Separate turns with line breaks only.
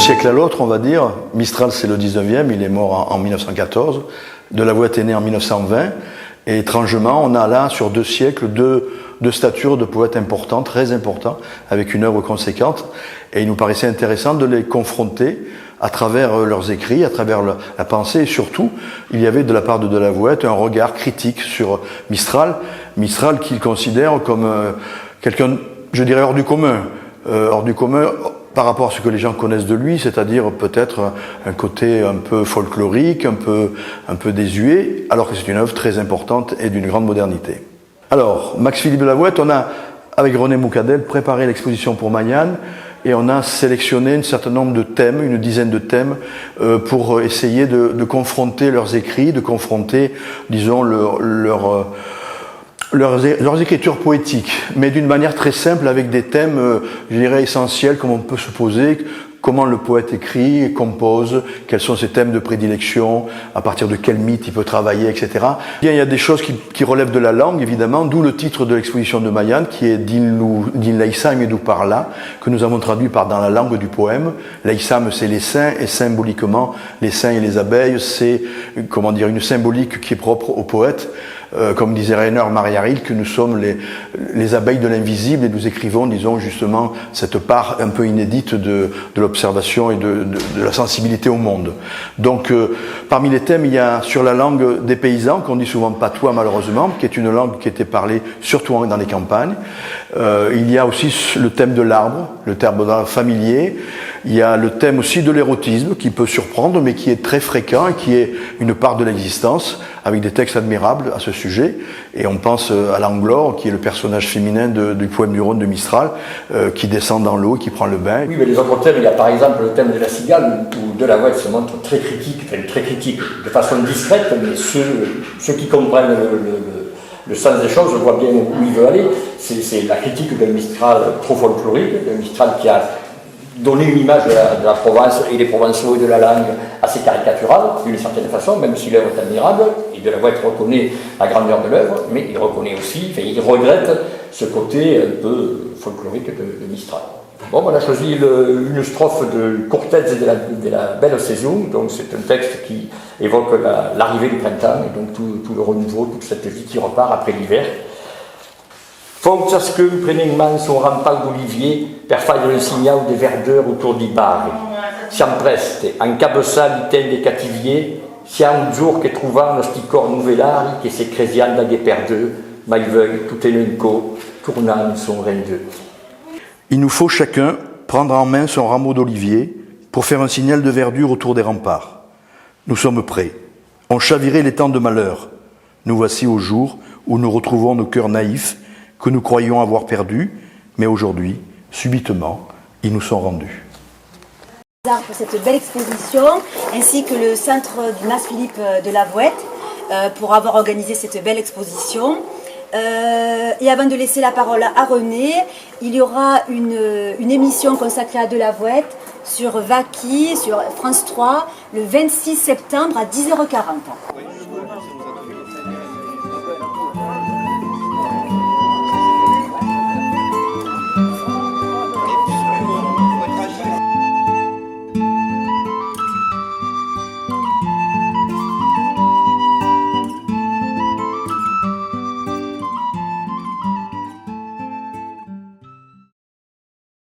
siècle à l'autre, on va dire. Mistral, c'est le 19e, il est mort en 1914. Delavouette est né en 1920. Et étrangement, on a là, sur 2 siècles, deux statures de poètes importants, très importants, avec une œuvre conséquente. Et il nous paraissait intéressant de les confronter à travers leurs écrits, à travers la pensée. Et surtout, il y avait de la part de Delavouette un regard critique sur Mistral. Mistral qu'il considère comme quelqu'un, je dirais, hors du commun. Hors du commun par rapport à ce que les gens connaissent de lui, c'est-à-dire peut-être un côté un peu folklorique, un peu désuet, alors que c'est une œuvre très importante et d'une grande modernité. Alors, Max-Philippe Delavouette, on a, avec René Moucadel, préparé l'exposition pour Mayan, et on a sélectionné un certain nombre de thèmes, une dizaine de thèmes, pour essayer de confronter leurs écrits, de confronter, disons, leurs écritures poétiques, mais d'une manière très simple, avec des thèmes, je dirais, essentiels, comme on peut se poser, comment le poète écrit et compose, quels sont ses thèmes de prédilection, à partir de quel mythe il peut travailler, etc. Bien, il y a des choses qui relèvent de la langue, évidemment, d'où le titre de l'exposition de Mayan, qui est Din Laïsam et d'où par là, que nous avons traduit par dans la langue du poème. Laïsam, c'est les saints, et symboliquement, les saints et les abeilles, c'est, comment dire, une symbolique qui est propre au poète. Comme disait Rainer Maria Rilke, que nous sommes les abeilles de l'invisible et nous écrivons, disons, justement, cette part un peu inédite de l'observation et de la sensibilité au monde. Donc, parmi les thèmes, il y a sur la langue des paysans, qu'on dit souvent patois malheureusement, qui est une langue qui était parlée surtout dans les campagnes. Il y a aussi le thème de l'arbre, le terme familier. Il y a le thème aussi de l'érotisme, qui peut surprendre, mais qui est très fréquent et qui est une part de l'existence, avec des textes admirables à ce sujet. Et on pense à l'Anglore, qui est le personnage féminin du poème du Rhône de Mistral, qui descend dans l'eau, qui prend le bain.
Oui, mais les autres thèmes, il y a par exemple le thème de la cigale, où Delavouette se montre très critique, de façon discrète, mais ceux qui comprennent le sens des choses voient bien où il veut aller. C'est la critique d'un Mistral trop folklorique, d'un Mistral qui a donné une image de la Provence et des Provençaux et de la langue assez caricaturale, d'une certaine façon, même si l'œuvre est admirable, et Delavouette reconnaît la grandeur de l'œuvre, mais il reconnaît aussi, il regrette ce côté un peu folklorique de Mistral. Bon, on a choisi une strophe de Cortez et de la Belle Saison, donc c'est un texte qui évoque l'arrivée du printemps, et donc tout le renouveau, toute cette vie qui repart après l'hiver. Fonts que prenent son rempart d'olivier, per fare le signal de verdeur autour du bar. Siam preste, en cabeçal item des cativiers, siam un jour que trouvant nos corps nouvellari, que se cresian d'aguer perdeux, ma veuille tout elenco, tournant son rendeux.
Il nous faut chacun prendre en main son rameau d'olivier pour faire un signal de verdure autour des remparts. Nous sommes prêts. On chavirait les temps de malheur. Nous voici au jour où nous retrouvons nos cœurs naïfs que nous croyions avoir perdus, mais aujourd'hui, subitement, ils nous sont rendus.
Pour cette belle exposition, ainsi que le centre du Max-Philippe Delavouette pour avoir organisé cette belle exposition. Et avant de laisser la parole à René, il y aura une émission consacrée à Delavouette sur Vaki, sur France 3, le 26 septembre à 10h40.